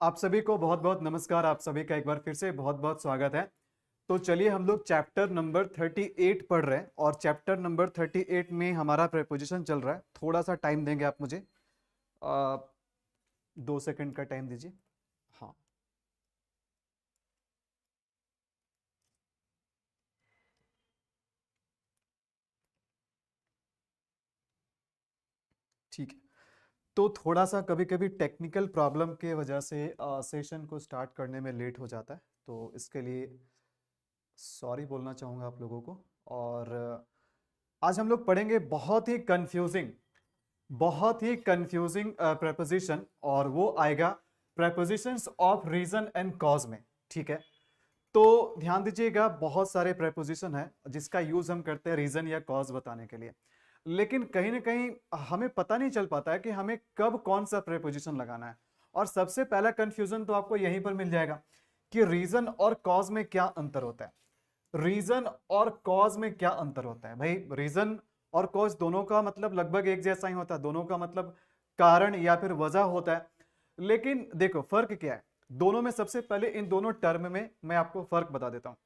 आप सभी को बहुत बहुत नमस्कार। आप सभी का एक बार फिर से बहुत बहुत स्वागत है। तो चलिए हम लोग चैप्टर नंबर 38 पढ़ रहे हैं और चैप्टर नंबर 38 में हमारा प्रेपोजिशन चल रहा है। थोड़ा सा टाइम देंगे आप मुझे, 2 सेकंड का टाइम दीजिए। हाँ, ठीक है। तो थोड़ा सा कभी कभी टेक्निकल प्रॉब्लम के वजह से सेशन को स्टार्ट करने में लेट हो जाता है, तो इसके लिए सॉरी बोलना चाहूँगा आप लोगों को। और आज हम लोग पढ़ेंगे बहुत ही कंफ्यूजिंग प्रेपोजिशन, और वो आएगा prepositions of reason and cause में। ठीक है, तो ध्यान दीजिएगा, बहुत सारे प्रेपोजिशन है जिसका यूज हम करते हैं रीजन या कॉज बताने के लिए, लेकिन कहीं ना कहीं हमें पता नहीं चल पाता है कि हमें कब कौन सा प्रेपोजिशन लगाना है। और सबसे पहला कंफ्यूजन तो आपको यहीं पर मिल जाएगा कि रीजन और कॉज में क्या अंतर होता है। रीजन और कॉज में क्या अंतर होता है भाई? रीजन और कॉज दोनों का मतलब लगभग एक जैसा ही होता है, दोनों का मतलब कारण या फिर वजह होता है। लेकिन देखो फर्क क्या है दोनों में। सबसे पहले इन दोनों टर्म में मैं आपको फर्क बता देता हूं।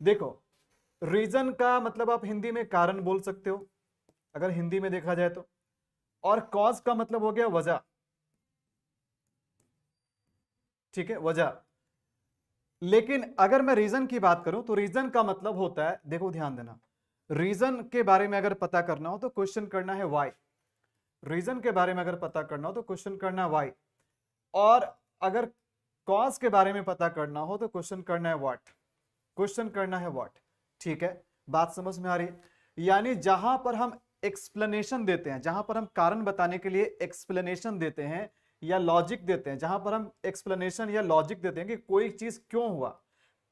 देखो, रीजन का मतलब आप हिंदी में कारण बोल सकते हो अगर हिंदी में देखा जाए तो, और कॉज का मतलब हो गया वजह। ठीक है, वजह। लेकिन अगर मैं रीजन की बात करूं तो रीजन का मतलब होता है, देखो ध्यान देना, रीजन के बारे में अगर पता करना हो तो क्वेश्चन करना है वाई। रीजन के बारे में अगर पता करना हो तो क्वेश्चन करना है वाई। और अगर कॉज के बारे में पता करना हो तो क्वेश्चन करना है व्हाट। क्वेश्चन करना है व्हाट। ठीक है, बात समझ में आ रही है? यानी जहां पर हम एक्सप्लेनेशन देते हैं, जहां पर हम कारण बताने के लिए एक्सप्लेनेशन देते हैं या लॉजिक देते हैं, जहां पर हम एक्सप्लेनेशन या लॉजिक देते हैं कि कोई चीज क्यों हुआ,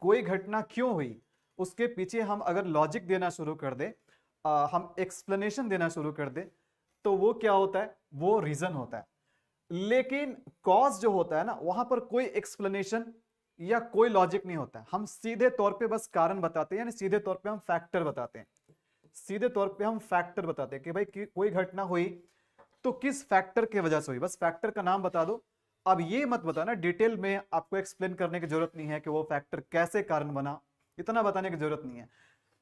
कोई घटना क्यों हुई, उसके पीछे हम अगर लॉजिक देना शुरू कर दे, हम एक्सप्लेनेशन देना शुरू कर दे, तो वो क्या होता है? वो रीजन होता है। लेकिन कॉज जो होता है ना, वहां पर कोई एक्सप्लेनेशन या कोई लॉजिक नहीं होता है। हम सीधे तौर पे बस कारण बताते हैं, यानी सीधे तौर पे हम फैक्टर बताते हैं। सीधे तौर पे हम फैक्टर बताते हैं कि भाई कोई घटना हुई तो किस फैक्टर की वजह से हुई, बस फैक्टर का नाम बता दो। अब ये मत बताना डिटेल में, आपको एक्सप्लेन करने की जरूरत नहीं है कि वो फैक्टर कैसे कारण बना, इतना बताने की जरूरत नहीं है।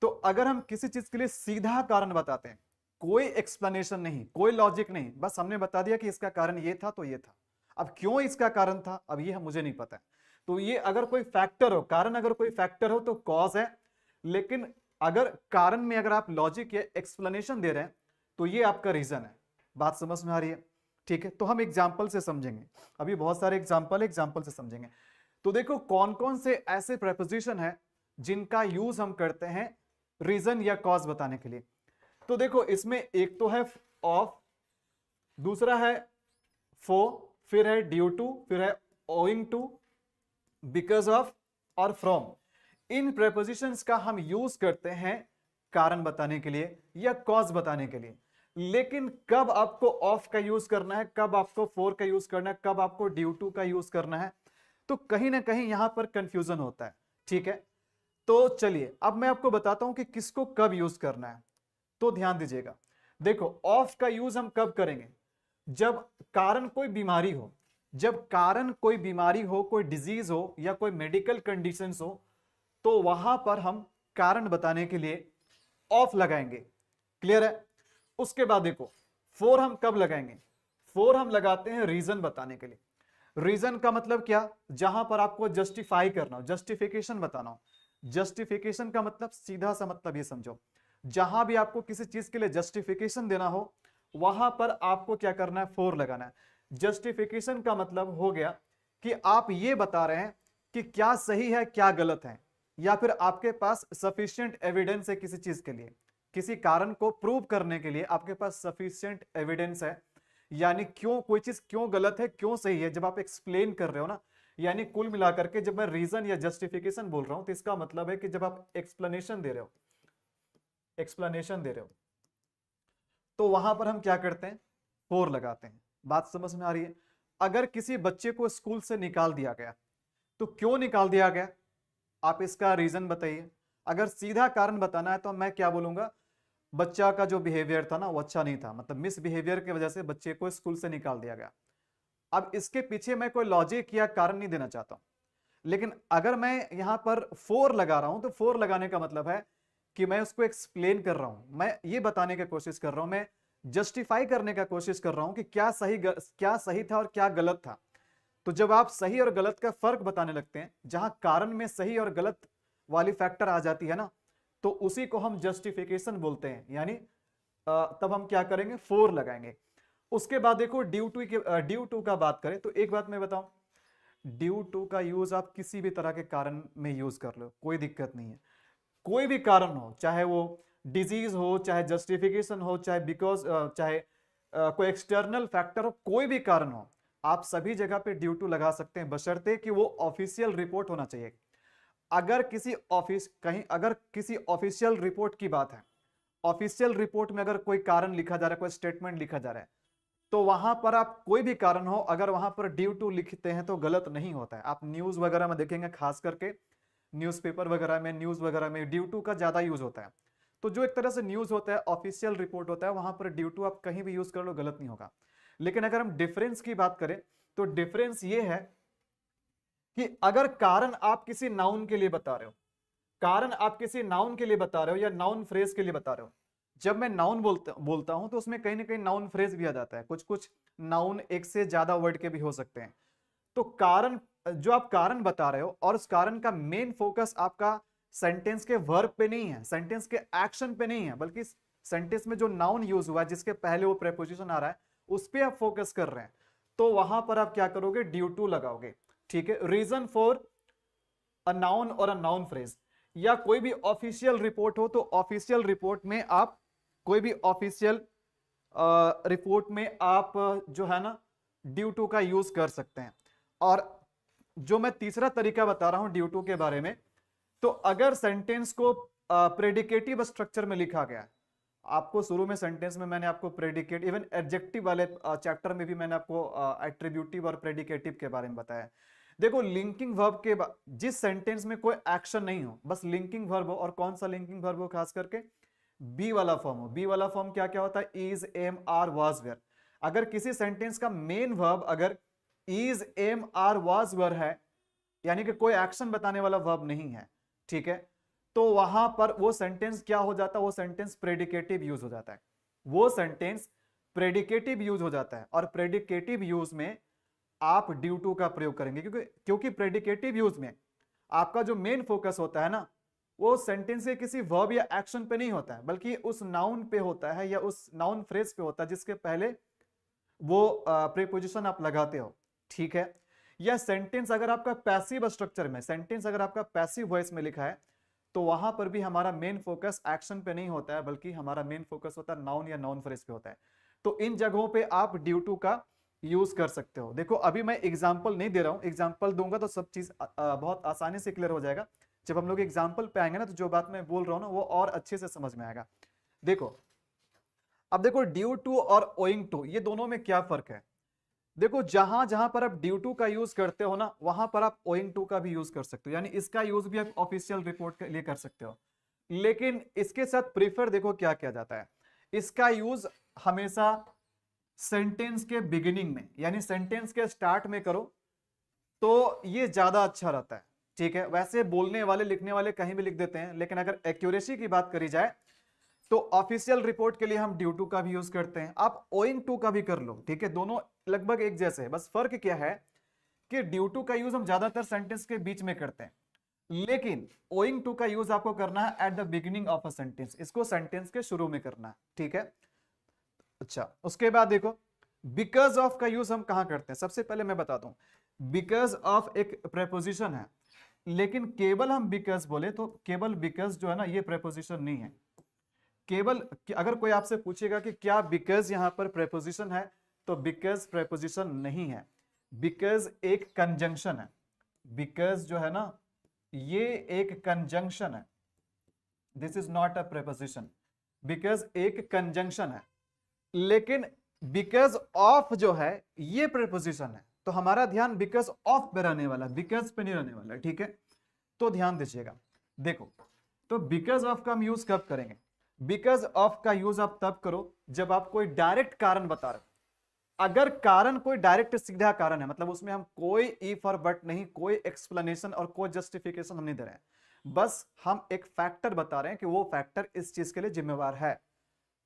तो अगर हम किसी चीज के लिए सीधा कारण बताते हैं, कोई एक्सप्लेनेशन नहीं, कोई लॉजिक नहीं, बस हमने बता दिया कि इसका कारण ये था तो ये था। अब क्यों इसका कारण था, अब ये मुझे नहीं पता है। तो ये अगर कोई फैक्टर हो, कारण अगर कोई फैक्टर हो तो कॉज है। लेकिन अगर कारण में अगर आप लॉजिक या एक्सप्लेनेशन दे रहे हैं तो ये आपका रीजन है। बात समझ में आ रही है? ठीक है, तो हम एग्जाम्पल से समझेंगे। अभी बहुत सारे एग्जाम्पल से समझेंगे। तो देखो कौन कौन से ऐसे प्रेपोजिशन है जिनका यूज हम करते हैं रीजन या कॉज बताने के लिए। तो देखो इसमें एक तो है ऑफ, दूसरा है फॉर, फिर है ड्यू टू, फिर है ओइंग टू, बिकॉज ऑफ और फ्रॉम। इन प्रेपोजिशंस का हम यूज करते हैं कारण बताने के लिए या कॉज बताने के लिए। लेकिन कब आपको ऑफ का यूज करना है, कब आपको फॉर का यूज करना है, कब आपको ड्यू टू का यूज करना है, तो कहीं ना कहीं यहां पर कंफ्यूजन होता है। ठीक है, तो चलिए अब मैं आपको बताता हूं कि किसको कब यूज करना है। तो ध्यान दीजिएगा, देखो ऑफ का यूज हम कब करेंगे? जब कारण कोई बीमारी हो, जब कारण कोई बीमारी हो, कोई डिजीज हो या कोई मेडिकल कंडीशंस हो, तो वहां पर हम कारण बताने के लिए ऑफ लगाएंगे। क्लियर है? उसके बाद देखो फोर हम कब लगाएंगे? फोर हम लगाते हैं रीजन बताने के लिए। रीजन का मतलब क्या? जहां पर आपको जस्टिफाई करना हो, जस्टिफिकेशन बताना हो। जस्टिफिकेशन का मतलब सीधा सा मतलब ये समझो, जहां भी आपको किसी चीज के लिए जस्टिफिकेशन देना हो वहां पर आपको क्या करना है? फोर लगाना है। जस्टिफिकेशन का मतलब हो गया कि आप ये बता रहे हैं कि क्या सही है क्या गलत है, या फिर आपके पास सफिशिएंट एविडेंस है किसी चीज के लिए, किसी कारण को प्रूव करने के लिए आपके पास सफिशिएंट एविडेंस है। यानी क्यों कोई चीज क्यों गलत है क्यों सही है, जब आप एक्सप्लेन कर रहे हो ना, यानी कुल मिलाकर के जब मैं रीजन या जस्टिफिकेशन बोल रहा हूं तो इसका मतलब है कि जब आप एक्सप्लेनेशन दे रहे हो, एक्सप्लेनेशन दे रहे हो, तो वहां पर हम क्या करते हैं? फोर लगाते हैं। बात समझ में आ रही है? अगर किसी बच्चे को स्कूल से निकाल दिया गया तो क्यों निकाल दिया गया, आप इसका रीजन बताइए। अगर सीधा कारण बताना है तो मैं क्या बोलूंगा? बच्चा का जो बिहेवियर था ना वो अच्छा नहीं था, मतलब मिस बिहेवियर की वजह से बच्चे को स्कूल से निकाल दिया गया। अब इसके पीछे मैं कोई लॉजिक या कारण नहीं देना चाहता हूं, लेकिन अगर मैं यहां पर फोर लगा रहा हूं तो फोर लगाने का मतलब है कि मैं उसको एक्सप्लेन कर रहा हूं, मैं ये बताने की कोशिश कर रहा हूं, मैं जस्टिफाई करने का कोशिश कर रहा हूं कि क्या सही था और क्या गलत था। तो जब आप सही और गलत का फर्क बताने लगते हैं, जहां कारण में सही और गलत वाली फैक्टर आ जाती है ना, तो उसी को हम जस्टिफिकेशन बोलते हैं। यानी तब हम क्या करेंगे, फोर लगाएंगे। उसके बाद देखो ड्यू टू का बात करें तो एक बात मैं बताऊं, ड्यू टू का यूज आप किसी भी तरह के कारण में यूज कर लो, कोई दिक्कत नहीं है। कोई भी कारण हो, चाहे वो डिजीज हो, चाहे जस्टिफिकेशन हो, चाहे बिकॉज चाहे कोई एक्सटर्नल फैक्टर हो, कोई भी कारण हो, आप सभी जगह पे ड्यू टू लगा सकते हैं, बशर्ते कि वो ऑफिशियल रिपोर्ट होना चाहिए। अगर किसी ऑफिशियल रिपोर्ट की बात है, ऑफिशियल रिपोर्ट में अगर कोई कारण लिखा जा रहा है, कोई स्टेटमेंट लिखा जा रहा है, तो वहां पर आप कोई भी कारण हो, अगर वहां पर ड्यू टू लिखते हैं तो गलत नहीं होता है। आप न्यूज वगैरह में देखेंगे, खास करके न्यूज़पेपर वगैरह में, न्यूज वगैरह में ड्यू टू का ज्यादा यूज होता है। तो जो एक तरह से न्यूज होता है, ऑफिशियल रिपोर्ट होता है, वहां पर ड्यू टू आप कहीं भी यूज कर लो, गलत नहीं होगा। लेकिन अगर हम डिफरेंस की बात करें तो डिफरेंस ये है कि अगर कारण आप किसी नाउन के लिए बता रहे हो, कारण आप किसी नाउन के लिए बता रहे हो या नाउन फ्रेज के लिए बता रहे हो, जब मैं नाउन बोलता हूं तो उसमें कहीं ना कहीं नाउन फ्रेज भी आ जाता है, कुछ कुछ नाउन एक से ज्यादा वर्ड के भी हो सकते हैं। तो कारण, जो आप कारण बता रहे हो और उस कारण का मेन फोकस आपका सेंटेंस के वर्ब पे नहीं है, सेंटेंस के एक्शन पे नहीं है, बल्कि सेंटेंस में जो नाउन यूज हुआ है, जिसके पहले वो प्रेपोजिशन आ रहा है, उस पर आप फोकस कर रहे हैं, तो वहां पर आप क्या करोगे, ड्यू टू लगाओगे। ठीक है, रीजन फॉर अ नाउन और अ नाउन फ्रेज, या कोई भी ऑफिशियल रिपोर्ट हो तो ऑफिशियल रिपोर्ट में आप, कोई भी ऑफिशियल रिपोर्ट में आप जो है ना ड्यू टू का यूज कर सकते हैं। और जो मैं तीसरा तरीका बता रहा हूं ड्यू टू के बारे में, तो अगर सेंटेंस को प्रेडिकेटिव स्ट्रक्चर में लिखा गया, आपको शुरू में सेंटेंस में मैंने आपको प्रेडिकेट, इवन एडजेक्टिव वाले चैप्टर में भी मैंने आपको एट्रीब्यूटिव और प्रेडिकेटिव के बारे में बताया। देखो लिंकिंग वर्ब के जिस सेंटेंस में कोई एक्शन नहीं हो, बस लिंकिंग वर्ब हो, और कौन सा लिंकिंग वर्ब हो, खास करके बी वाला फॉर्म हो। बी वाला फॉर्म क्या क्या होता है, is, am, are, was, were. अगर किसी सेंटेंस का मेन वर्ब अगर is, am, are, was, were है, यानी कि कोई एक्शन बताने वाला वर्ब नहीं है, ठीक है, तो वहां पर वो सेंटेंस क्या हो जाता है, वो सेंटेंस प्रेडिकेटिव यूज हो जाता है, वो सेंटेंस प्रेडिकेटिव यूज हो जाता है। और प्रेडिकेटिव यूज में आप ड्यू टू का प्रयोग करेंगे, क्योंकि प्रेडिकेटिव यूज में आपका जो मेन फोकस होता है ना, वो सेंटेंस के किसी वर्ब या एक्शन पे नहीं होता है, बल्कि उस नाउन पे होता है या उस नाउन फ्रेज पे होता है जिसके पहले वो प्रीपोजिशन आप लगाते हो। ठीक है, या सेंटेंस अगर आपका पैसिव स्ट्रक्चर में, सेंटेंस अगर आपका पैसिव वॉइस में लिखा है, तो वहां पर भी हमारा मेन फोकस एक्शन पे नहीं होता है, बल्कि हमारा मेन फोकस होता है नाउन या नाउन फ्रेज पे होता है। तो इन जगहों पे आप ड्यू टू का यूज कर सकते हो। देखो अभी मैं एग्जाम्पल नहीं दे रहा हूं, एग्जाम्पल दूंगा तो सब चीज बहुत आसानी से क्लियर हो जाएगा। जब हम लोग एग्जाम्पल पे आएंगे ना, तो जो बात मैं बोल रहा हूं ना वो और अच्छे से समझ में आएगा। देखो अब देखो ड्यू टू और ओइंग टू, ये दोनों में क्या फर्क है। देखो जहां जहां पर आप ड्यू टू का यूज करते हो ना, वहां पर आप ओइंग टू का भी यूज कर सकते हो, यानी इसका यूज भी आप ऑफिशियल रिपोर्ट के लिए कर सकते हो। लेकिन इसके साथ प्रीफर देखो क्या किया जाता है, इसका यूज हमेशा सेंटेंस के बिगिनिंग में, यानी सेंटेंस के स्टार्ट में करो, तो ये ज्यादा अच्छा रहता है। ठीक है, वैसे बोलने वाले लिखने वाले कहीं भी लिख देते हैं, लेकिन अगर एक्यूरेसी की बात करी जाए तो ऑफिशियल रिपोर्ट के लिए हम ड्यू टू का भी यूज करते हैं, आप ओइंग टू का भी कर लो। ठीक है, दोनों लगभग एक जैसे है, बस फर्क क्या है कि ड्यू टू का यूज हम ज्यादातर सेंटेंस के बीच में करते हैं, लेकिन ओइंग टू का यूज आपको करना है at the beginning of a sentence, इसको सेंटेंस के शुरू में करना है। ठीक है, अच्छा उसके बाद देखो बिकॉज ऑफ का यूज हम कहां करते हैं। सबसे पहले मैं बता दूं, बिकॉज ऑफ एक प्रेपोजिशन है, लेकिन केवल हम बिकॉज बोले तो केवल बिकॉज जो है ना, ये प्रेपोजिशन नहीं है। केवल अगर कोई आपसे पूछेगा कि क्या बिकॉज यहां पर प्रेपोजिशन है, तो बिकॉज प्रेपोजिशन नहीं है, बिकॉज एक कंजंक्शन है। बिकॉज जो है ना, ये एक कंजंक्शन है, this is not a preposition. Because एक कंजंक्शन है, लेकिन बिकॉज ऑफ जो है ये प्रेपोजिशन है, तो हमारा ध्यान बिकॉज ऑफ पे रहने वाला, बिकॉज पे नहीं रहने वाला। ठीक है, तो ध्यान दीजिएगा। देखो तो बिकॉज ऑफ का हम यूज कब करेंगे, बिकॉज ऑफ का यूज आप तब करो जब आप कोई डायरेक्ट कारण बता रहे हो। अगर कारण कोई डायरेक्ट सीधा कारण है, मतलब उसमें हम कोई इफ और बट नहीं, कोई एक्सप्लेनेशन और कोई जस्टिफिकेशन हम नहीं दे रहे हैं, बस हम एक फैक्टर बता रहे हैं कि वो फैक्टर इस चीज के लिए जिम्मेवार है।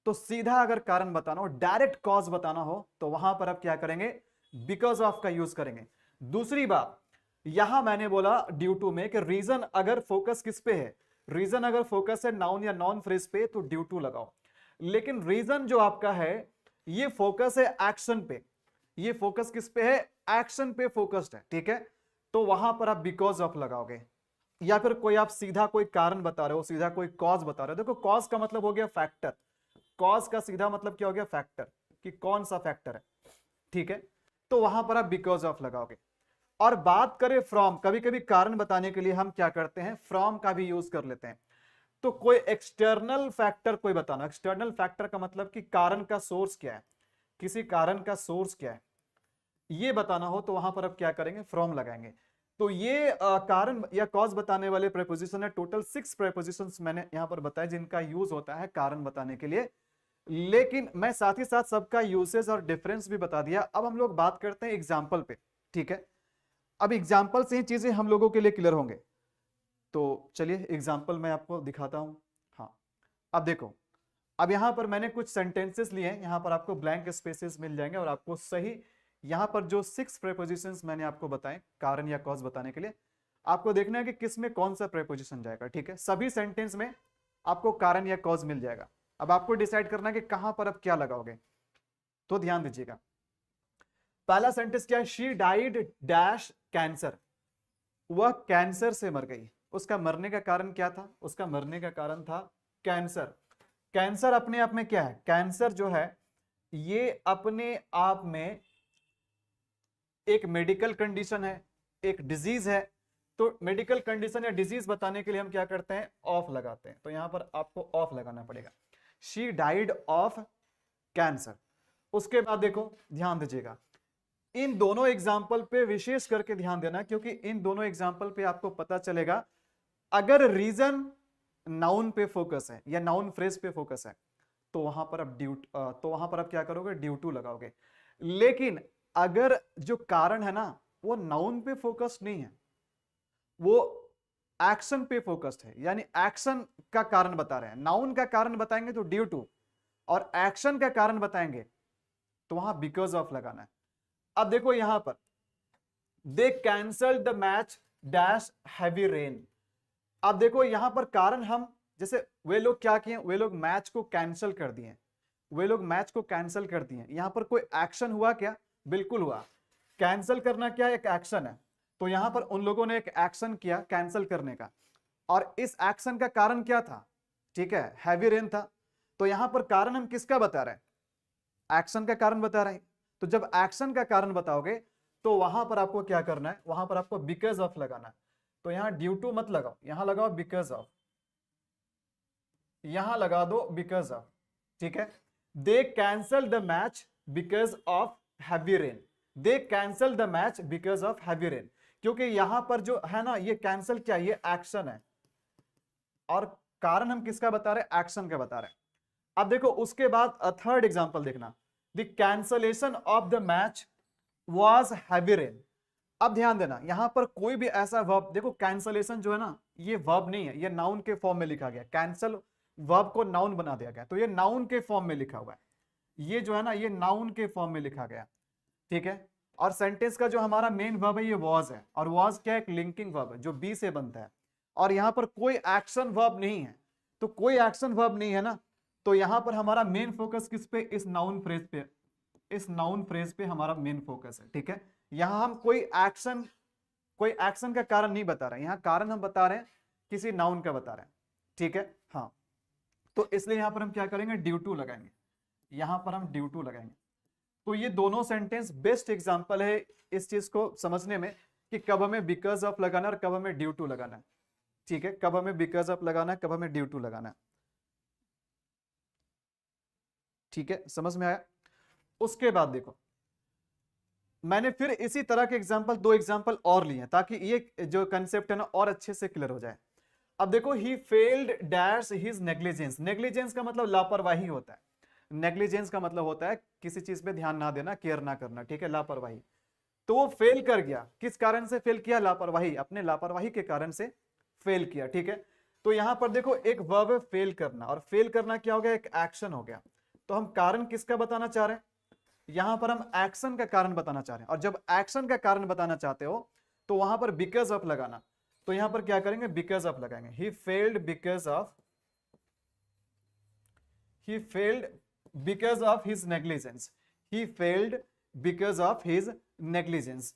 तो सीधा अगर कारण बताना हो, डायरेक्ट कॉज बताना हो, तो वहां पर आप क्या करेंगे, बिकॉज ऑफ का यूज करेंगे। दूसरी बात, यहां मैंने बोला ड्यू टू में कि रीजन अगर फोकस किस पे है, रीजन अगर फोकस है नाउन या नॉन फ्रेज पे तो ड्यू टू लगाओ। लेकिन रीजन जो आपका है ये फोकस है एक्शन पे, ये फोकस किस पे है, एक्शन पे फोकस्ड है, ठीक है। तो वहां पर आप बिकॉज ऑफ लगाओगे, या फिर कोई आप सीधा कोई कारण बता रहे हो, सीधा कोई कॉज बता रहे हो। देखो कॉज का मतलब हो गया फैक्टर, कॉज का सीधा मतलब क्या हो गया, फैक्टर, कि कौन सा फैक्टर है, ठीक है। तो वहां पर आप बिकॉज ऑफ लगाओगे। और बात करें फ्रॉम, कभी कभी कारण बताने के लिए हम क्या करते हैं, फ्रॉम का भी यूज कर लेते हैं। तो कोई एक्सटर्नल फैक्टर कोई बताना, एक्सटर्नल फैक्टर का मतलब कि कारण का सोर्स क्या है, किसी कारण का सोर्स क्या है, ये बताना हो तो वहां पर आप क्या करेंगे, फ्रॉम लगाएंगे। तो ये कारण या कॉज बताने वाले प्रेपोजिशन है। टोटल 6 प्रेपोजिशंस मैंने यहां पर बताया जिनका यूज होता है कारण बताने के लिए। लेकिन मैं साथ ही साथ सबका यूसेज और डिफरेंस भी बता दिया। अब हम लोग बात करते हैं एग्जाम्पल पे, ठीक है। अब एग्जाम्पल से ही चीजें हम लोगों के लिए क्लियर होंगे। तो चलिए एग्जाम्पल मैं आपको दिखाता हूं। हाँ, अब देखो, अब यहां पर मैंने कुछ सेंटेंसेस लिए हैं, यहां पर आपको ब्लैंक स्पेसेस मिल जाएंगे और आपको सही यहां पर जो 6 प्रेपोजिशंस मैंने आपको बताए कारण या कॉज बताने के लिए, आपको देखना है कि किस में कौन सा प्रेपोजिशन जाएगा, ठीक है। सभी सेंटेंस में आपको कारण या कॉज मिल जाएगा। अब आपको डिसाइड करना है कि कहां पर आप क्या लगाओगे, तो ध्यान दीजिएगा। पहला सेंटेंस क्या है, शी डाइड डैश कैंसर, वह कैंसर से मर गई। उसका मरने का कारण क्या था, उसका मरने का कारण था कैंसर। कैंसर अपने आप में क्या है, कैंसर जो है ये अपने आप में एक मेडिकल कंडीशन है, एक डिजीज है। तो मेडिकल कंडीशन या डिजीज बताने के लिए हम क्या करते हैं, ऑफ लगाते हैं। तो यहां पर आपको ऑफ लगाना पड़ेगा, शी डाइड ऑफ कैंसर। उसके बाद देखो ध्यान दीजिएगा, इन दोनों एग्जाम्पल पे विशेष करके ध्यान देना, क्योंकि इन दोनों एग्जाम्पल पे आपको पता चलेगा अगर रीजन नाउन पे फोकस है या नाउन फ्रेज पे फोकस है तो वहां पर आप तो वहां पर आप क्या करोगे, ड्यू टू लगाओगे। लेकिन अगर जो कारण है ना वो नाउन पे फोकस्ड नहीं है, वो एक्शन पे फोकस्ड है, यानी एक्शन का कारण बता रहे हैं। नाउन का कारण बताएंगे तो ड्यू टू, और एक्शन का कारण बताएंगे तो वहां बिकॉज ऑफ लगाना है। अब देखो यहां पर, they cancelled the match dash heavy rain. अब देखो यहां पर कारण हम, जैसे वे लोग क्या किए, वे लोग मैच को कैंसिल कर दिए, वे लोग मैच को कैंसिल कर दिए। यहां पर कोई एक्शन हुआ क्या, बिल्कुल हुआ। कैंसिल करना क्या एक एक्शन है, तो यहां पर उन लोगों ने एक एक्शन किया कैंसिल करने का, और इस एक्शन का कारण क्या था, ठीक है, हैवी रेन था। तो यहां पर कारण हम किसका बता रहे हैं, एक्शन का कारण बता रहे हैं। तो जब एक्शन का कारण बताओगे तो वहां पर आपको क्या करना है, वहां पर आपको बिकॉज ऑफ लगाना है। तो यहां ड्यू टू मत लगाओ, यहां लगाओ बिकॉज ऑफ, यहां लगा दो बिकॉज ऑफ, ठीक है। दे cancel the match because of heavy rain, they cancel the match because of heavy rain, क्योंकि यहां पर जो है ना ये कैंसल क्या, ये एक्शन है, और कारण हम किसका बता रहे हैं, एक्शन का बता रहे हैं। अब देखो उसके बाद थर्ड एग्जांपल देखना, the cancellation of the match was heavy rain. अब ध्यान देना यहां पर कोई भी ऐसा वर्ब, देखो कैंसलेशन जो है ना ये वर्ब नहीं है, ये नाउन के फॉर्म में लिखा गया। कैंसल वर्ब को नाउन बना दिया गया, तो ये नाउन के फॉर्म में लिखा हुआ है, ये जो है ना ये नाउन के फॉर्म में लिखा गया, ठीक है। और सेंटेंस का जो हमारा मेन वर्ब है ये वॉज है, और वॉज क्या है, एक लिंकिंग वर्ब है जो बी से बनता है, और यहां पर कोई एक्शन वर्ब नहीं है। तो कोई एक्शन वर्ब नहीं है ना, तो यहां पर हमारा मेन फोकस किस पे, इस नाउन फ्रेज पे, इस नाउन फ्रेज पे हमारा मेन फोकस है, ठीक है। यहां हम कोई एक्शन का कारण नहीं बता रहे हैं, यहां कारण हम बता रहे हैं किसी नाउन का बता रहे हैं, ठीक है। हाँ, तो इसलिए यहां पर हम क्या करेंगे, ड्यू टू लगाएंगे, यहां पर हम ड्यू टू लगाएंगे। तो ये दोनों सेंटेंस बेस्ट एग्जांपल है इस चीज को समझने में कि कब हमें बिकॉज ऑफ लगाना है और कब हमें ड्यू टू लगाना है, ठीक है। कब हमें बिकॉज ऑफ लगाना है, कब हमें ड्यू टू लगाना है, ठीक है, समझ में आया। उसके बाद देखो मैंने फिर इसी तरह के एग्जांपल, 2 एग्जांपल और लिए हैं ताकि ये जो कंसेप्ट है ना और अच्छे से क्लियर हो जाए। अब देखो he failed dash his negligence, negligence का मतलब लापरवाही होता है। नेग्लिजेंस का मतलब होता है किसी चीज पे ध्यान ना देना, केयर ना करना, ठीक है, लापरवाही। तो वो फेल कर गया, किस कारण से फेल किया? लापरवाही, अपने लापरवाही के कारण से फेल किया, ठीक है। तो यहां पर देखो एक वर्ब है फेल करना, और फेल करना क्या हो गया? एक एक्शन हो गया। तो हम कारण किसका बताना चाह रहे हैं? यहां पर हम एक्शन का कारण बताना चाह रहे हैं, और जब एक्शन का कारण बताना चाहते हो तो वहां पर बिकॉज ऑफ लगाना। तो यहां पर क्या करेंगे? बिकॉज ऑफ लगाएंगे। He failed because of his negligence. He failed because of his negligence.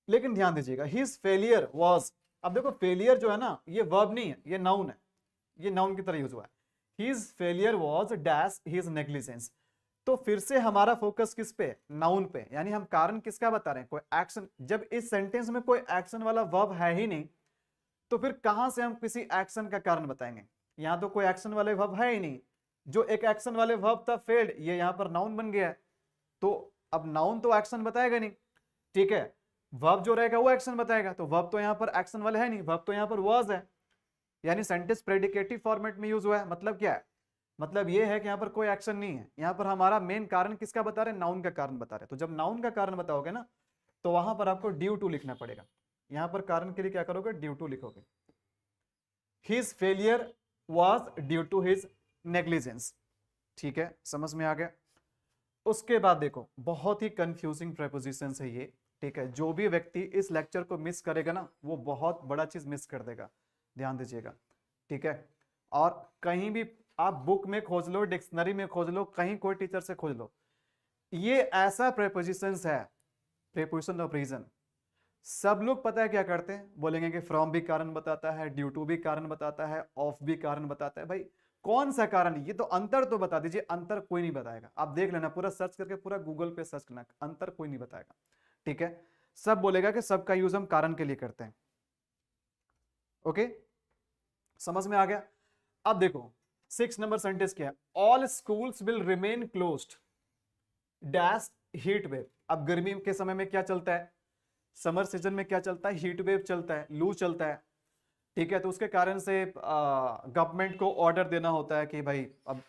लेकिन ध्यान दीजिएगा, हिज फेलियर वॉज, अब देखो फेलियर जो है ना, ये वर्ब नहीं है, ये नाउन है, ये नाउन की तरह यूज हुआ है। His failure was dash his negligence. तो फिर से हमारा फोकस किस पे? नाउन पे, यानी हम कारण किसका बता रहे हैं? कोई एक्शन। जब इस सेंटेंस में कोई एक्शन वाला वर्ब है ही नहीं, तो फिर कहां से हम किसी एक्शन का कारण बताएंगे? यहां तो कोई एक्शन वाले वर्ब है ही नहीं। जो एक एक्शन वाले वर्ब था फेल्ड, ये यहां पर नाउन बन गया है। तो अब नाउन तो एक्शन बताएगा नहीं, ठीक है, वर्ब जो रहेगा वो एक्शन बताएगा। तो वर्ब तो यहां पर एक्शन वाला है नहीं, वर्ब तो यहां पर वाज है, यानी सेंटेंस प्रेडिकेटिव फॉर्मेट में यूज हुआ है। मतलब क्या है? मतलब ये है कि यहाँ पर कोई एक्शन नहीं है। यहाँ पर हमारा मेन कारण किसका बता रहे हैं? नाउन का कारण बता रहे हैं। तो जब नाउन का कारण बताओगे ना, तो वहां पर आपको ड्यू टू लिखना पड़ेगा। यहाँ पर कारण के लिए क्या करोगे? ड्यू टू लिखोगे। His failure was due to his negligence, ठीक है, समझ में आ गया। उसके बाद देखो बहुत ही कंफ्यूजिंग प्रेपोजिशन है ये, ठीक है। जो भी व्यक्ति इस लेक्चर को मिस करेगा ना, वो बहुत बड़ा चीज मिस कर देगा, ध्यान दीजिएगा, ठीक है। और कहीं भी आप बुक में खोज लो, डिक्शनरी में खोज लो, कहीं कोई टीचर से खोज लो, ये ऐसा प्रेपोजिशंस है, प्रेपोजिशन ऑफ रीजन। सब लोग पता है क्या करते हैं? बोलेंगे कि फ्रॉम भी कारण बताता है, ड्यू टू भी कारण बताता है, ऑफ भी कारण बताता है। भाई कौन सा कारण? ये तो अंतर तो बता दीजिए। अंतर कोई नहीं बताएगा, आप देख लेना, पूरा सर्च करके, पूरा गूगल पे सर्च करना, अंतर कोई नहीं बताएगा, ठीक है। सब बोलेगा कि सबका यूज हम कारण के लिए करते हैं। ओके, समझ में आ गया। अब देखो 6 नंबर सेंटेंस क्या है? All schools will remain closed dash heat wave. अब गर्मी के समय में क्या चलता है? समर सीजन में क्या चलता है? हीट वेव चलता है, लू चलता है, ठीक है। तो उसके कारण से गवर्नमेंट को ऑर्डर देना होता है कि भाई अब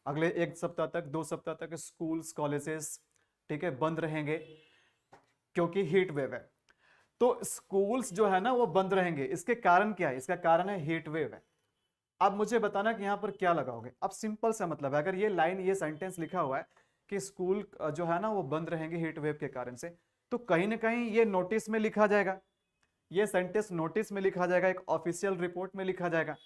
अगले 1 सप्ताह तक, 2 सप्ताह तक स्कूल्स, कॉलेजेस, ठीक है, बंद रहेंगे क्योंकि हीट वेव है। तो स्कूल्स जो है ना वो बंद रहेंगे। इसके कारण क्या है? इसका कारण है हीट वेव है। अब मुझे बताना कि यहां पर क्या लगाओगे। अब सिंपल सा मतलब है, अगर ये लाइन, ये सेंटेंस लिखा हुआ है कि स्कूल जो है ना वो बंद रहेंगे हीट वेव के कारण से, तो कहीं ना कहीं ये नोटिस में लिखा जाएगा, ये सेंटेंस नोटिस में लिखा जाएगा, एक ऑफिशियल रिपोर्ट में लिखा जाएगा।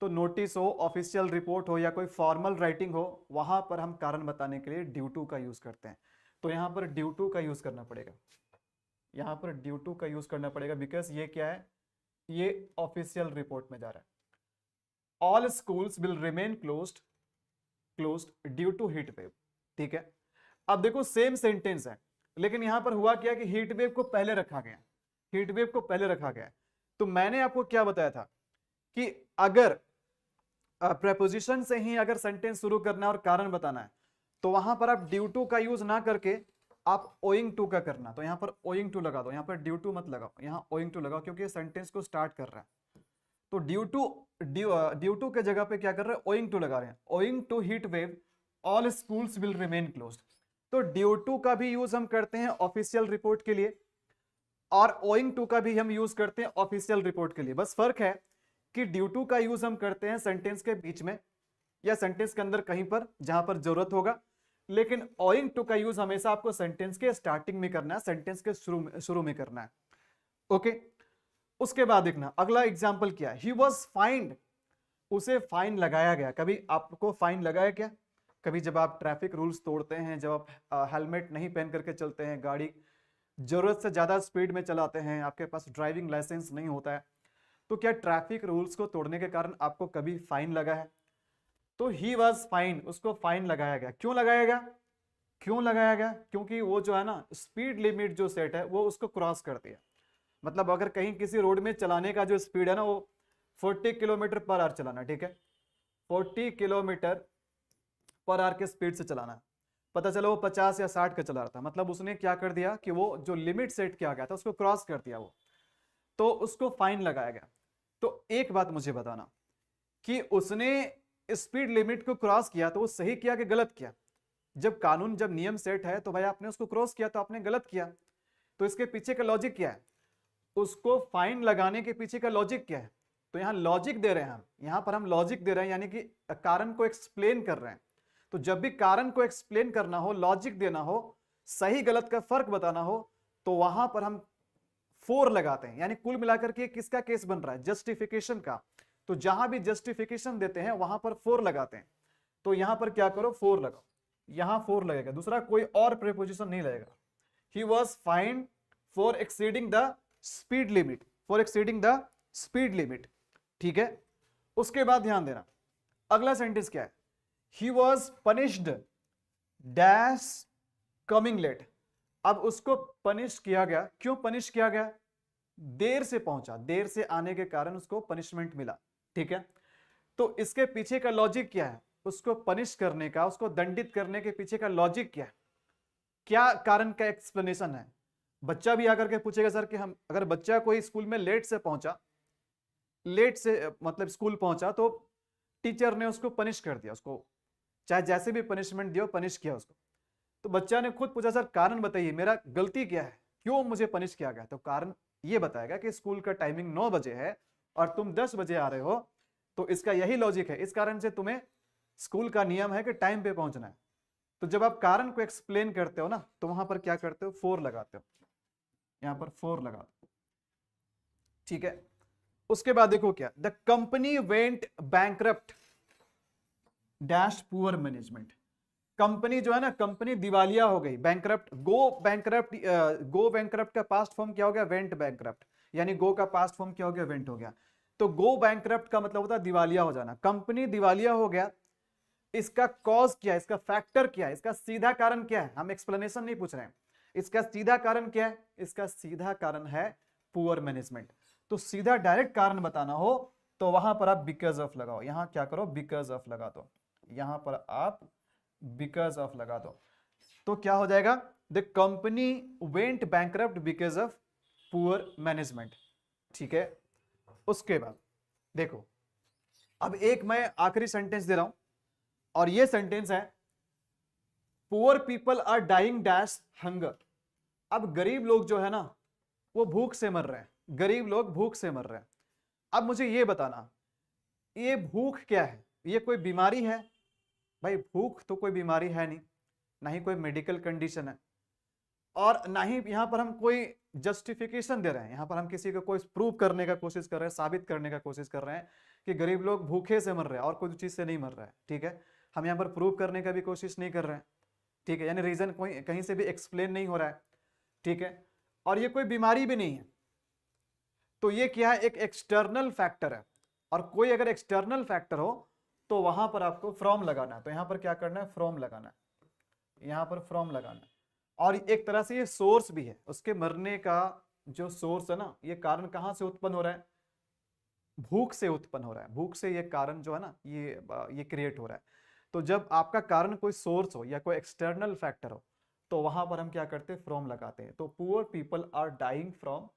तो नोटिस हो, ऑफिशियल रिपोर्ट हो, या कोई फॉर्मल राइटिंग हो, वहां पर हम कारण बताने के लिए ड्यू टू का यूज करते हैं। तो यहां पर ड्यू टू का यूज करना पड़ेगा, यहां पर ड्यू टू का यूज करना पड़ेगा, बिकॉज ये क्या है? ये ऑफिशियल रिपोर्ट में जा रहा है। All schools will remain closed due to heat wave, ठीक है। अब देखो सेम सेंटेंस है, लेकिन यहां पर हुआ क्या कि हीट वेव को पहले रखा गया, हीट वेव को पहले रखा गया। तो मैंने आपको क्या बताया था कि अगर प्रेपोजिशन से ही अगर सेंटेंस शुरू करना है और कारण बताना है, तो वहां पर आप ड्यू टू का यूज ना करके आप ओइंग टू का करना। तो यहां पर ओइंग टू लगा दो, यहां पर ड्यू टू मत लगाओ, यहां ओइंग टू लगाओ, क्योंकि सेंटेंस को स्टार्ट कर रहा है। तो ड्यू टू के जगह पे क्या कर रहे हैं? ओइंग टू लगा रहे हैं। Owing to heat wave all schools will remain closed. तो ड्यू टू का भी यूज हम करते हैं ऑफिशियल रिपोर्ट के लिए, और ओइंग टू का भी हम यूज करते हैं ऑफिशियल रिपोर्ट के लिए। बस फर्क है कि ड्यू टू का यूज हम करते हैं सेंटेंस के बीच में या सेंटेंस के अंदर कहीं पर जहां पर जरूरत होगा, लेकिन ओइंग टू का यूज हमेशा आपको सेंटेंस के स्टार्टिंग में करना है, सेंटेंस के शुरू में करना है। ओके, उसके बाद देखना अगला एग्जाम्पल क्या है? ही वॉज फाइंड, उसे फाइन लगाया गया। कभी आपको फाइन लगाया क्या? कभी जब आप ट्रैफिक रूल्स तोड़ते हैं, जब आप हेलमेट नहीं पहन करके चलते हैं, गाड़ी जरूरत से ज्यादा स्पीड में चलाते हैं, आपके पास ड्राइविंग लाइसेंस नहीं होता है, तो क्या ट्रैफिक रूल्स को तोड़ने के कारण आपको कभी फाइन लगा है? तो ही वॉज फाइन, उसको फाइन लगाया गया। क्यों लगाया गया? क्यों लगाया गया? क्योंकि वो जो है ना स्पीड लिमिट जो सेट है वो उसको क्रॉस कर दिया। मतलब अगर कहीं किसी रोड में चलाने का जो स्पीड है ना वो 40 किलोमीटर पर आवर चलाना, ठीक है, 40 किलोमीटर पर आवर के स्पीड से चलाना। पता चला वो 50 या 60 का चला रहा था, मतलब उसने क्या कर दिया कि वो जो लिमिट सेट किया गया था उसको क्रॉस कर दिया वो, तो उसको फाइन लगाया गया। तो एक बात मुझे बताना कि उसने स्पीड लिमिट को क्रॉस किया तो वो सही किया कि गलत किया? जब नियम सेट है तो भाई आपने उसको क्रॉस किया तो आपने गलत किया। तो इसके पीछे का लॉजिक क्या है, उसको फाइन लगाने के पीछे का लॉजिक क्या है, तो यहाँ लॉजिक दे रहे हैं हम, यहाँ पर हम लॉजिक दे रहे हैं, यानी कि कारण को एक्सप्लेन कर रहे हैं। तो जब भी कारण को एक्सप्लेन करना हो, लॉजिक देना हो, सही गलत का फर्क बताना हो, तो वहां पर हम 4 लगाते हैं। यानी कुल मिलाकर के किसका केस बन रहा है, जस्टिफिकेशन का। तो जहां भी जस्टिफिकेशन देते हैं वहां पर 4 लगाते हैं। तो यहां पर क्या करो, 4 लगाओ, यहां 4 लगेगा, दूसरा कोई और प्रीपोजिशन नहीं लगेगा। He was find for exceeding the speed limit, for exceeding the speed limit. ठीक है, उसके बाद ध्यान देना अगला सेंटेंस क्या है, he was punished dash coming late. अब उसको पनिश किया गया, क्यों पनिश किया गया, देर से पहुंचा, देर से आने के कारण उसको पनिशमेंट मिला। ठीक है, तो इसके पीछे का लॉजिक क्या है, उसको पनिश करने का, उसको दंडित करने के पीछे का लॉजिक क्या है, क्या कारण का एक्सप्लेनेशन है। बच्चा भी आकर के पूछेगा सर कि हम, अगर बच्चा कोई स्कूल में लेट से पहुंचा, लेट से मतलब स्कूल पहुंचा, तो टीचर ने उसको पनिश कर दिया, उसको चाहे जैसे भी पनिशमेंट दिया, पनिश किया उसको। तो बच्चा ने खुद पूछा सर कारण बताइए, मेरा गलती क्या है, क्यों मुझे पनिश किया गया। तो कारण ये बताएगा कि स्कूल का टाइमिंग 9 बजे है और तुम 10 बजे आ रहे हो, तो इसका यही लॉजिक है, इस कारण से तुम्हें स्कूल का नियम है कि टाइम पे पहुंचना है। तो जब आप कारण को एक्सप्लेन करते हो ना, तो वहां पर क्या करते हो, 4 लगाते हो, यहां पर 4 लगाते हो। ठीक है, उसके बाद देखो क्या, the company went bankrupt dash poor management. Company जो है ना, कंपनी दिवालिया हो गई, बैंकरप्ट, गो बैंकरप्ट, गो बैंकरप्ट का पास्ट फॉर्म क्या हो गया, वेंट बैंकरप्ट, यानी गो का पास्ट फॉर्म क्या हो गया, वेंट हो गया। तो गो बैंकरप्ट का मतलब होता है दिवालिया हो जाना, कंपनी दिवालिया हो गया। इसका कॉज क्या है, इसका फैक्टर क्या है, इसका सीधा कारण क्या है, हम एक्सप्लेनेशन नहीं पूछ रहे हैं, इसका सीधा कारण क्या है, इसका सीधा कारण है पुअर मैनेजमेंट। तो सीधा डायरेक्ट कारण बताना हो तो वहां पर आप बिकॉज ऑफ लगाओ, यहां क्या करो, बिकॉज ऑफ लगा दो, यहां पर आप बिकॉज ऑफ लगा दो। तो क्या हो जाएगा, the company went bankrupt because of poor management. ठीक है, उसके बाद देखो, अब एक मैं आखिरी सेंटेंस दे रहा हूं, और ये सेंटेंस है, poor people are dying dash hunger. अब गरीब लोग जो है ना, वो भूख से मर रहे हैं, गरीब लोग भूख से मर रहे हैं। अब मुझे ये बताना, ये भूख क्या है, ये कोई बीमारी है, भाई भूख तो कोई बीमारी है नहीं, ना ही कोई मेडिकल कंडीशन है, और ना ही यहां पर हम कोई जस्टिफिकेशन दे रहे हैं, यहां पर हम किसी को कोई प्रूव करने का कोशिश कर रहे हैं, साबित करने का कोशिश कर रहे हैं कि गरीब लोग भूखे से मर रहे हैं और कोई चीज से नहीं मर रहा है। ठीक है, हम यहां पर प्रूव करने का भी कोशिश नहीं कर रहे हैं। ठीक है, यानी रीजन कोई कहीं से भी एक्सप्लेन नहीं हो रहा है। ठीक है, और ये कोई बीमारी भी नहीं है, तो ये क्या है, एक एक्सटर्नल फैक्टर है। और कोई अगर एक्सटर्नल फैक्टर हो तो वहां पर आपको फ्रॉम लगाना है। तो यहां पर क्या करना है, फ्रॉम लगाना है, यहां पर फ्रॉम लगाना है। और एक तरह से ये सोर्स भी है, उसके मरने का जो सोर्स है ना, ये कारण कहां से उत्पन्न हो रहा है, भूख से उत्पन्न हो रहा है, भूख से ये कारण जो है ना, ये क्रिएट हो रहा है। तो जब आपका कारण कोई सोर्स हो या कोई एक्सटर्नल फैक्टर हो, तो वहां पर हम क्या करते हैं, फ्रॉम लगाते हैं। तो poor people are dying from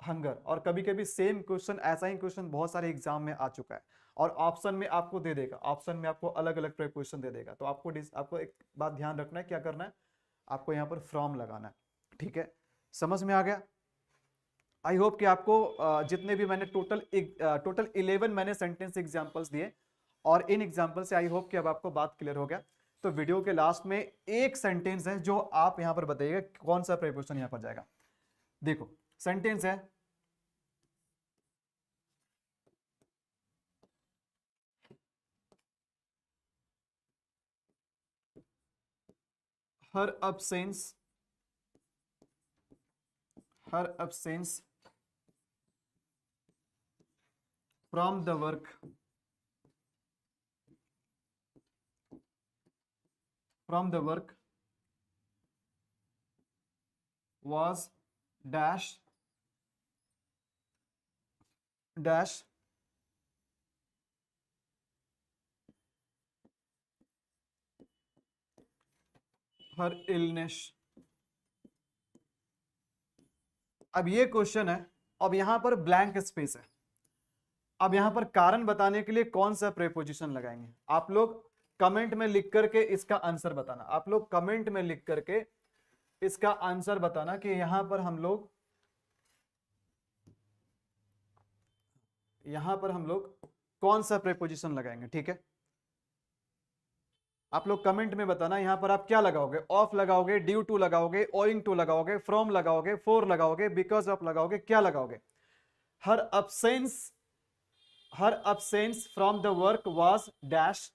hunger. और कभी कभी सेम क्वेश्चन, ऐसा ही क्वेश्चन बहुत सारे एग्जाम में आ चुका है, और ऑप्शन में आपको दे देगा, ऑप्शन में आपको अलग अलग प्रीपोजिशन दे देगा। तो आपको एक बात ध्यान रखना है, क्या करना है, आपको यहाँ पर फ्रॉम लगाना है। ठीक है, समझ में आ गया। आई होप कि आपको जितने भी मैंने टोटल 11 मैंने सेंटेंस एग्जांपल्स दिए, और इन एग्जांपल से आई होप कि अब आपको बात क्लियर हो गया। तो वीडियो के लास्ट में एक सेंटेंस है जो आप यहां पर बताइएगा कौन सा प्रीपोजिशन यहां पर जाएगा। देखो सेंटेंस है, हर absence from the work was dash her illness। अब ये क्वेश्चन है, अब यहां पर ब्लैंक स्पेस है। अब यहां पर कारण बताने के लिए कौन सा प्रीपोजिशन लगाएंगे आप लोग, कमेंट में लिख करके इसका आंसर बताना। आप लोग कमेंट में लिख करके इसका आंसर बताना कि यहां पर हम लोग कौन सा प्रीपोजिशन लगाएंगे। ठीक है, आप लोग कमेंट में बताना यहां पर आप क्या लगाओगे। ऑफ लगाओगे, ड्यू टू लगाओगे, ओइंग टू लगाओगे, फ्रॉम लगाओगे, फॉर लगाओगे, बिकॉज ऑफ लगाओगे, क्या लगाओगे। हर absence from the work was dash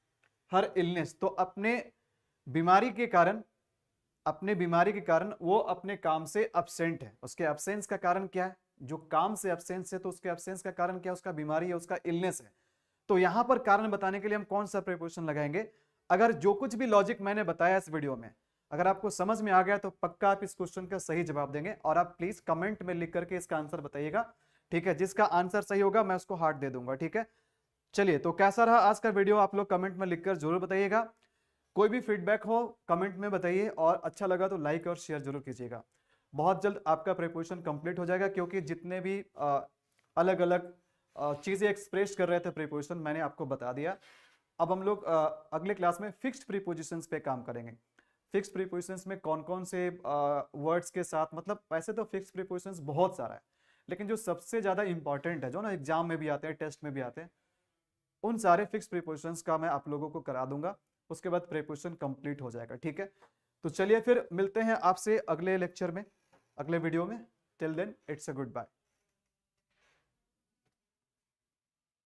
her illness. तो अपने बीमारी के कारण वो अपने काम से अब्सेंट है। उसके अब्सेंस का कारण क्या है, जो काम से अब्सेंस है तो उसके अब्सेंस का कारण क्या है, उसका बीमारी है, उसका इलनेस है। तो यहां पर कारण बताने के लिए हम कौन सा प्रीपोजिशन लगाएंगे। अगर जो कुछ भी लॉजिक मैंने बताया इस वीडियो में अगर आपको समझ में आ गया तो पक्का आप इस क्वेश्चन का सही जवाब देंगे। और आप प्लीज कमेंट में लिख करके इसका आंसर बताइएगा। ठीक है, जिसका आंसर सही होगा मैं उसको हार्ट दे दूंगा। ठीक है, चलिए, तो कैसा रहा आज का वीडियो आप लोग कमेंट में लिखकर जरूर बताइएगा। कोई भी फीडबैक हो कमेंट में बताइए, और अच्छा लगा तो लाइक और शेयर जरूर कीजिएगा। बहुत जल्द आपका प्रिपरेशन कंप्लीट हो जाएगा, क्योंकि जितने भी अलग अलग चीजें एक्सप्रेस कर रहे थे प्रिपोजिशन मैंने आपको बता दिया। अब हम लोग अगले क्लास में फिक्स्ड प्रीपोजिशंस पे काम करेंगे। फिक्स्ड प्रीपोजिशंस में कौन कौन से वर्ड्स के साथ, मतलब वैसे तो फिक्स्ड प्रीपोजिशंस बहुत सारा है, लेकिन जो सबसे ज्यादा इंपॉर्टेंट है, जो ना एग्जाम में भी आते हैं, टेस्ट में भी आते हैं, उन सारे फिक्स्ड प्रीपोजिशंस का मैं आप लोगों को करा दूंगा। उसके बाद प्रीपोजिशन कंप्लीट हो जाएगा। ठीक है, तो चलिए फिर मिलते हैं आपसे अगले लेक्चर में, अगले वीडियो में। Till then it's a good bye.